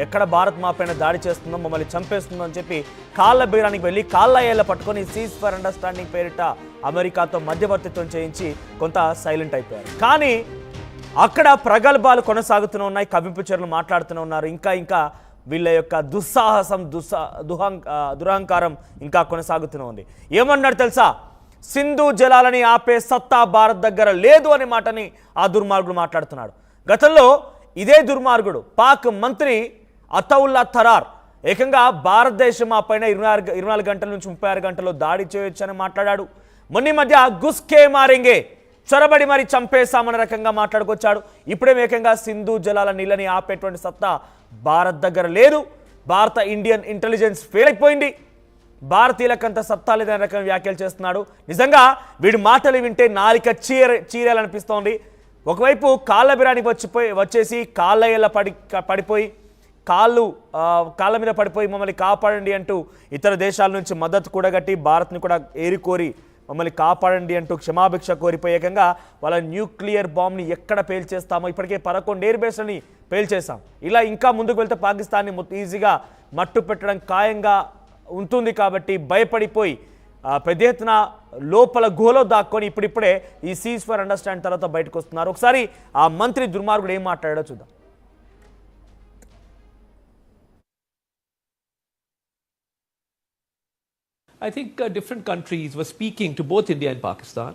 ఎక్కడ భారత్ మా పైన దాడి చేస్తుందో మమ్మల్ని చంపేస్తుందో అని చెప్పి కాళ్ళ బీరానికి వెళ్ళి కాళ్ళ ఏళ్ళ పట్టుకొని సీజ్ ఫర్ అండర్స్టాండింగ్ పేరిట అమెరికాతో మధ్యవర్తిత్వం చేయించి కొంత సైలెంట్ అయిపోయారు. కానీ అక్కడ ప్రగల్భాలు కొనసాగుతూనే ఉన్నాయి, కవ్వింపు చర్యలు మాట్లాడుతూనే ఉన్నారు. ఇంకా వీళ్ళ యొక్క దుస్సాహసం దురహంకారం ఇంకా కొనసాగుతూనే ఉంది. ఏమన్నాడు తెలుసా? సింధు జలాలని ఆపే సత్తా భారత్ దగ్గర లేదు అనే మాటని ఆ దుర్మార్గుడు మాట్లాడుతున్నాడు. గతంలో ఇదే దుర్మార్గుడు పాక్ మంత్రి అతౌల్లా తరార్ ఏకంగా భారతదేశం ఆ పైన 24 గంటల నుంచి 36 గంటల్లో దాడి చేయొచ్చని మాట్లాడాడు. మొన్న మధ్య గుస్కే మారింగే చొరబడి మరి చంపేశామన్న రకంగా మాట్లాడుకొచ్చాడు. ఇప్పుడేం ఏకంగా సింధు జలాల నీళ్ళని ఆపేటువంటి సత్తా భారత్ దగ్గర లేదు, భారత ఇండియన్ ఇంటెలిజెన్స్ ఫెయిల్ అయిపోయింది, భారతీయులకంత సత్తా లేదనే రకం వ్యాఖ్యలు చేస్తున్నాడు. నిజంగా వీడి మాటలు వింటే నాలిక చీరాలనిపిస్తోంది. ఒకవైపు కాళ్ళ బిరానికి వచ్చేసి కాళ్ళ ఏళ్ళ పడిపోయి కాళ్ళ మీద పడిపోయి మమ్మల్ని కాపాడండి అంటూ ఇతర దేశాల నుంచి మద్దతు కూడగట్టి భారత్ని కూడా ఏరికోరి మమ్మల్ని కాపాడండి అంటూ క్షమాభిక్ష కోరిపోయేకంగా వాళ్ళ న్యూక్లియర్ బాంబ్ని ఎక్కడ పేల్చేస్తామో ఇప్పటికే 11 ఎయిర్ బేస్లని పేల్చేసాం. ఇలా ఇంకా ముందుకు వెళ్తే పాకిస్తాన్ని ఈజీగా మట్టు పెట్టడం ఖాయంగా ఉంటుంది. కాబట్టి భయపడిపోయి పెద్ద ఎత్తున లోపల గోలో దాక్కొని ఇప్పుడిప్పుడే ఈ సీజ్ ఫర్ అండర్స్టాండ్ తర్వాత బయటకు వస్తున్నారు. ఒకసారి ఆ మంత్రి దుర్మార్గుడు ఏం మాట్లాడాడో చూద్దాం. I think different countries were speaking to both India and Pakistan,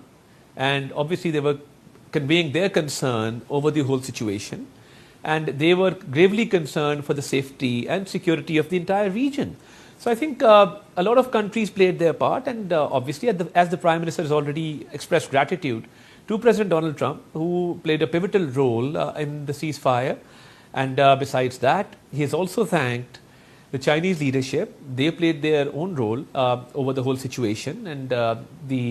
and obviously they were conveying their concern over the whole situation, and they were gravely concerned for the safety and security of the entire region. So I think a lot of countries played their part, and obviously as the Prime Minister has already expressed gratitude to President Donald Trump, who played a pivotal role in the ceasefire, and besides that, he has also thanked the Chinese leadership. They played their own role over the whole situation, and the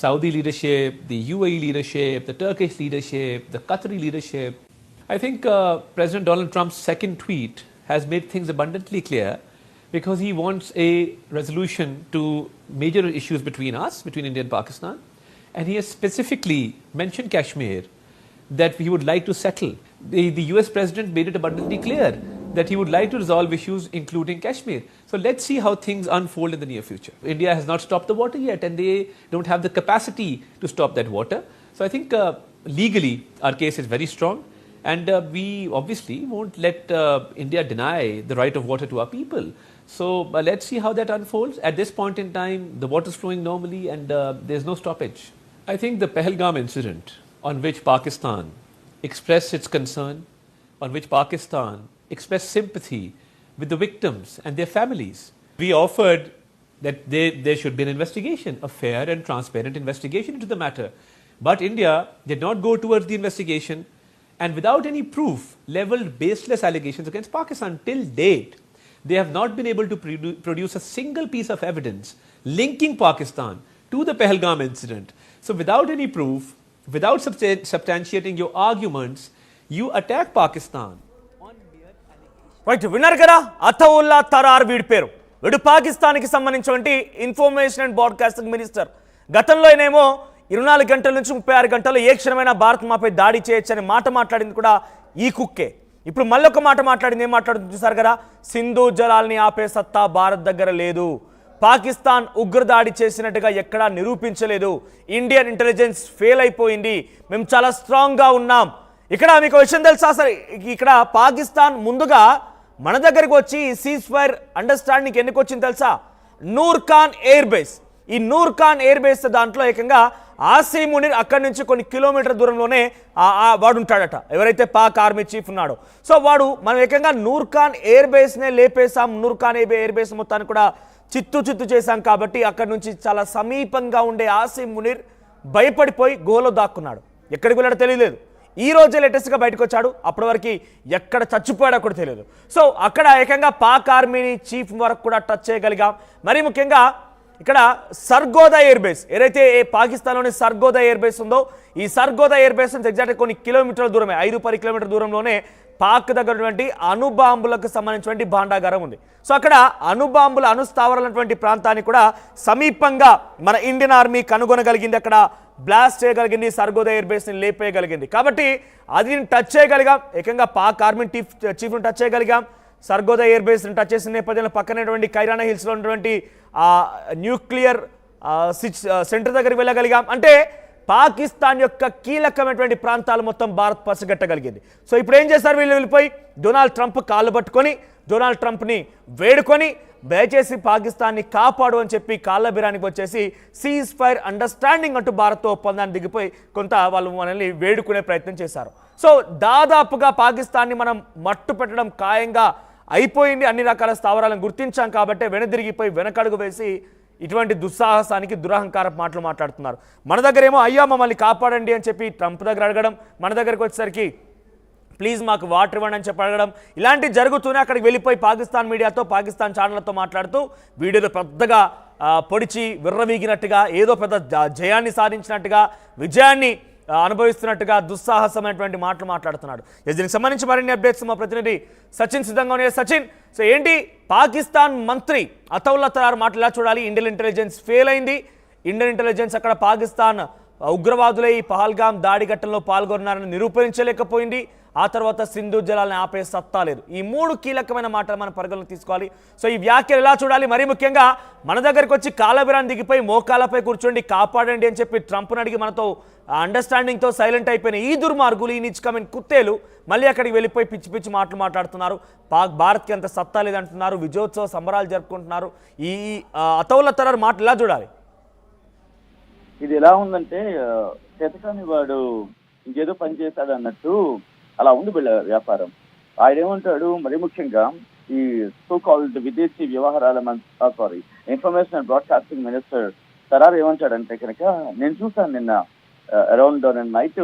Saudi leadership, the UAE leadership, the Turkish leadership, the Qatari leadership. I think President Donald Trump's second tweet has made things abundantly clear, because he wants a resolution to major issues between us, between India and Pakistan, and he has specifically mentioned Kashmir, that he would like to settle. The US President made it abundantly clear that he would like to resolve issues including Kashmir. So let's see how things unfold in the near future. India has not stopped the water yet, and they don't have the capacity to stop that water. So I think legally our case is very strong, and we obviously won't let India deny the right of water to our people. So let's see how that unfolds. At this point in time, the water is flowing normally, and there's no stoppage. I think the Pahalgam incident, on which Pakistan expressed its concern, on which Pakistan expressed sympathy with the victims and their families, we offered that there should be an investigation, a fair and transparent investigation into the matter. But India did not go towards the investigation, and without any proof, leveled baseless allegations against Pakistan. Till date, they have not been able to produce a single piece of evidence linking Pakistan to the Pahalgam incident. So without any proof, without substantiating your arguments, you attack Pakistan. Right, విన్నారు కదా అతౌల్లా తరార్ వీడి పేరు. వీడు పాకిస్తాన్కి సంబంధించినటువంటి information and broadcasting minister. గతంలో ఏమో 24 గంటల నుంచి 36 గంటల్లో ఏ క్షణమైనా భారత్ మాపై దాడి చేయొచ్చనే మాట మాట్లాడింది కూడా ఈ కుక్కే. ఇప్పుడు మళ్ళీ ఒక మాట మాట్లాడింది. ఏం మాట్లాడుతుంది చూసారు కదా? సింధు జలాల్ని ఆపే సత్తా భారత్ దగ్గర లేదు, పాకిస్తాన్ ఉగ్రదాడి చేసినట్టుగా ఎక్కడా నిరూపించలేదు, ఇండియన్ ఇంటెలిజెన్స్ ఫెయిల్ అయిపోయింది, మేము చాలా స్ట్రాంగ్గా ఉన్నాం. ఇక్కడ మీకు విషయం తెలుసా? సరే, ఇక్కడ పాకిస్తాన్ ముందుగా మన దగ్గరికి వచ్చి సీజ్ ఫైర్ అండర్స్టాండింగ్ ఎందుకు వచ్చింది తెలుసా? Noor Khan air base. ఈ నూర్ ఖాన్ ఎయిర్ బేస్ దాంట్లో ఏకంగా ఆసిమ్ మునీర్ అక్కడి నుంచి కొన్ని కిలోమీటర్ దూరంలోనే వాడు ఉంటాడట, ఎవరైతే పాక్ ఆర్మీ చీఫ్ ఉన్నాడో. సో వాడు మనం ఏకంగా నూర్ ఖాన్ ఎయిర్ బేస్నే లేపేశాం, నూర్ ఖాన్ ఎయిర్ బేస్ మొత్తాన్ని కూడా చిత్తు చేశాం. కాబట్టి అక్కడి నుంచి చాలా సమీపంగా ఉండే ఆసిమ్ మునీర్ భయపడిపోయి గోలో దాక్కున్నాడు. ఎక్కడికి వెళ్ళాడో తెలియలేదు. ఈ రోజే లేటెస్ట్గా బయటకు వచ్చాడు. అప్పటి వరకు ఎక్కడ చచ్చిపోయాడో కూడా తెలియదు. సో అక్కడ ఏకంగా పాక్ ఆర్మీని చీఫ్ వరకు కూడా టచ్ చేయగలిగాం. మరీ ముఖ్యంగా ఇక్కడ సర్గోదా ఎయిర్ బేస్, ఏదైతే పాకిస్తాన్లోని సర్గోదా ఎయిర్ బేస్ ఉందో, ఈ సర్గోదా ఎయిర్ బేస్ నుంచి ఎగ్జాక్ట్గా కొన్ని కిలోమీటర్ల దూరమే, 5-10 కిలోమీటర్ల దూరంలోనే పాక్ దగ్గరటువంటి అణుబాంబులకు సంబంధించినటువంటి భాండాగారం ఉంది. సో అక్కడ అణుబాంబుల అణుస్థావరాలైనటువంటి ప్రాంతాన్ని కూడా సమీపంగా మన ఇండియన్ ఆర్మీ కనుగొనగలిగింది, అక్కడ బ్లాస్ట్ చేయగలిగింది, సర్గోదా ఎయిర్ బేస్ని లేపేయగలిగింది. కాబట్టి అది టచ్ చేయగలిగాం, ఏకంగా పాక్ ఆర్మీ చీఫ్ను టచ్ చేయగలిగాం. సర్గోదా ఎయిర్ బేస్ని టచ్ చేసిన నేపథ్యంలో పక్కనటువంటి కైరానా హిల్స్లో ఉన్నటువంటి న్యూక్లియర్ సెంటర్ దగ్గరికి వెళ్ళగలిగాం. అంటే పాకిస్తాన్ యొక్క కీలకమైనటువంటి ప్రాంతాలు మొత్తం భారత్ పసిగట్టగలిగింది. సో ఇప్పుడు ఏం చేస్తారు వీళ్ళు వెళ్ళిపోయి డొనాల్డ్ ట్రంప్ కాళ్ళు పట్టుకొని డొనాల్డ్ ట్రంప్ని వేడుకొని దయచేసి పాకిస్తాన్ని కాపాడు అని చెప్పి కాళ్ళ బిరానికి వచ్చేసి సీజ్ ఫైర్ అండర్స్టాండింగ్ అంటూ భారత్తో ఒప్పందాన్ని దిగిపోయి కొంత వాళ్ళు మనల్ని వేడుకునే ప్రయత్నం చేశారు. సో దాదాపుగా పాకిస్తాన్ని మనం మట్టు పెట్టడం ఖాయంగా అయిపోయింది. అన్ని రకాల స్థావరాలను గుర్తించాం కాబట్టి వెనుదిరిగిపోయి వెనకడుగు వేసి ఇటువంటి దుస్సాహసానికి దురహంకార మాటలు మాట్లాడుతున్నారు. మన దగ్గర ఏమో అయ్యా మమ్మల్ని కాపాడండి అని చెప్పి ట్రంప్ దగ్గర అడగడం, మన దగ్గరకు వచ్చేసరికి ప్లీజ్ మాకు వాటర్ ఇవ్వండి అని చెప్పి అడగడం, ఇలాంటివి జరుగుతూనే అక్కడికి వెళ్ళిపోయి పాకిస్తాన్ మీడియాతో పాకిస్తాన్ ఛానళ్లతో మాట్లాడుతూ వీడియోలో పెద్దగా పొడిచి విర్రవీగినట్టుగా ఏదో పెద్ద జయాన్ని సాధించినట్టుగా విజయాన్ని అనుభవిస్తున్నట్టుగా దుస్సాహసమైనటువంటి మాటలు మాట్లాడుతున్నాడు. దీనికి సంబంధించి మరిన్ని అప్డేట్స్ మా ప్రతినిధి సచిన్ సిద్ధంగా ఉన్నాయి. సచిన్, సో ఏంటి పాకిస్తాన్ మంత్రి అతౌల్లా తరార్ మాటలు ఎలా చూడాలి? ఇండియన్ ఇంటెలిజెన్స్ ఫెయిల్ అయింది. ఇండియన్ ఇంటెలిజెన్స్ అక్కడ పాకిస్తాన్ ఉగ్రవాదులై పహల్గామ్ దాడి ఘటనలో పాల్గొన్నారని నిరూపించలేకపోయింది. ఆ తర్వాత సింధు జలాలను ఆపే సత్తా లేదు. ఈ మూడు కీలకమైన మాటలు మనం పరిగణలోకి తీసుకోవాలి. సో ఈ వ్యాఖ్యలు ఎలా చూడాలి? మరీ ముఖ్యంగా మన దగ్గరకు వచ్చి కాలబిరాన్ని దిగిపోయి మోకాలపై కూర్చోండి కాపాడండి అని చెప్పి ట్రంప్ని అడిగి మనతో అండర్స్టాండింగ్తో సైలెంట్ అయిపోయిన ఈ దుర్మార్గులు, ఈ నిచ్కమైన కుత్తేలు మళ్ళీ అక్కడికి వెళ్ళిపోయి పిచ్చి పిచ్చి మాటలు మాట్లాడుతున్నారు. భారత్కి అంత సత్తా లేదంటున్నారు. విజయోత్సవ సంబరాలు జరుపుకుంటున్నారు. ఈ అతౌల్లా తరార్ మాటలు ఎలా చూడాలి? ఇది ఎలా ఉందంటే చేతకాని వాడు ఇంకేదో పని చేశాడు అన్నట్టు అలా ఉంది వీళ్ళ వ్యాపారం. ఆయన ఏమంటాడు, మరి ముఖ్యంగా ఈ సో కాల్డ్ విదేశీ వ్యవహారాల information and broadcasting minister Tarar ఏమంటాడంటే కనుక, నేను చూసాను నిన్న అరౌండ్ నైట్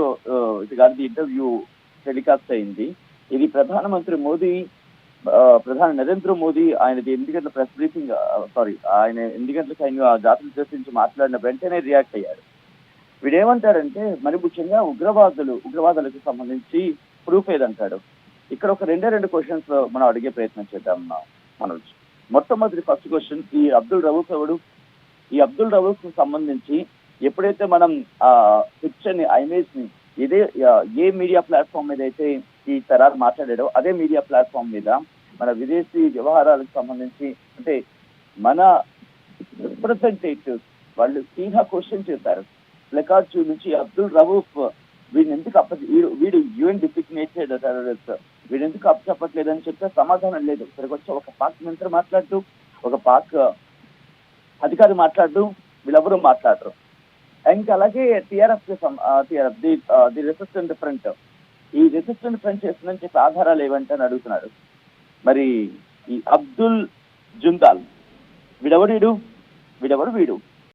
ఇది గారి ఇంటర్వ్యూ టెలికాస్ట్ అయింది. ఇది ప్రధానమంత్రి నరేంద్ర మోదీ ఆయనది 8 గంటల ప్రెస్ బ్రీఫింగ్ ఆయన 8 గంటలకు ఆయన జాతీయ ఉద్దేశించి మాట్లాడిన వెంటనే రియాక్ట్ అయ్యాడు. వీడేమంటాడంటే మరి ముఖ్యంగా ఉగ్రవాదులకు సంబంధించి ప్రూఫ్ ఏదంటాడు. ఇక్కడ ఒక రెండు క్వశ్చన్స్ మనం అడిగే ప్రయత్నం చేద్దాం. మనం మొట్టమొదటి ఫస్ట్ క్వశ్చన్, ఈ అబ్దుల్ రవూఫ్ ఎవడు? ఈ అబ్దుల్ రవూఫ్ కు సంబంధించి ఎప్పుడైతే మనం ఆ పిక్చర్ ని, ఆ ఇమేజ్ ని ఏ మీడియా ప్లాట్ఫామ్ మీద అయితే ఈ తరార్ మాట్లాడాడో అదే మీడియా ప్లాట్ఫామ్ మీద మన విదేశీ వ్యవహారాలకు సంబంధించి అంటే మన రిప్రజెంటేటివ్స్ వాళ్ళు సీదా క్వశ్చన్ చేశారు. ప్లకార్డ్ చూపించి అబ్దుల్ రవూఫ్ వీడిని ఎందుకు వీడు యుఎన్ డిసిగ్నేటెడ్ టెర్రరిస్ట్, వీడు ఎందుకు అప్పచెప్పట్లేదని చెప్తే సమాధానం లేదు. ఇక్కడికి వచ్చి ఒక పాక్ మంత్రి మాట్లాడుతూ, ఒక పాక్ అధికారి మాట్లాడుతూ, వీళ్ళెవరూ మాట్లాడరు. ఇంకా అలాగే టిఆర్ఎఫ్ ది రెసిస్టెంట్ ఫ్రంట్, ఈ రెసిస్టెంట్ ఫ్రంట్ చేస్తుందని చెప్పి ఆధారాలు ఏవంటే అని అడుగుతున్నాడు. మరి ఈ అబ్దుల్ జుందాల్ వీడెవడు? వీడు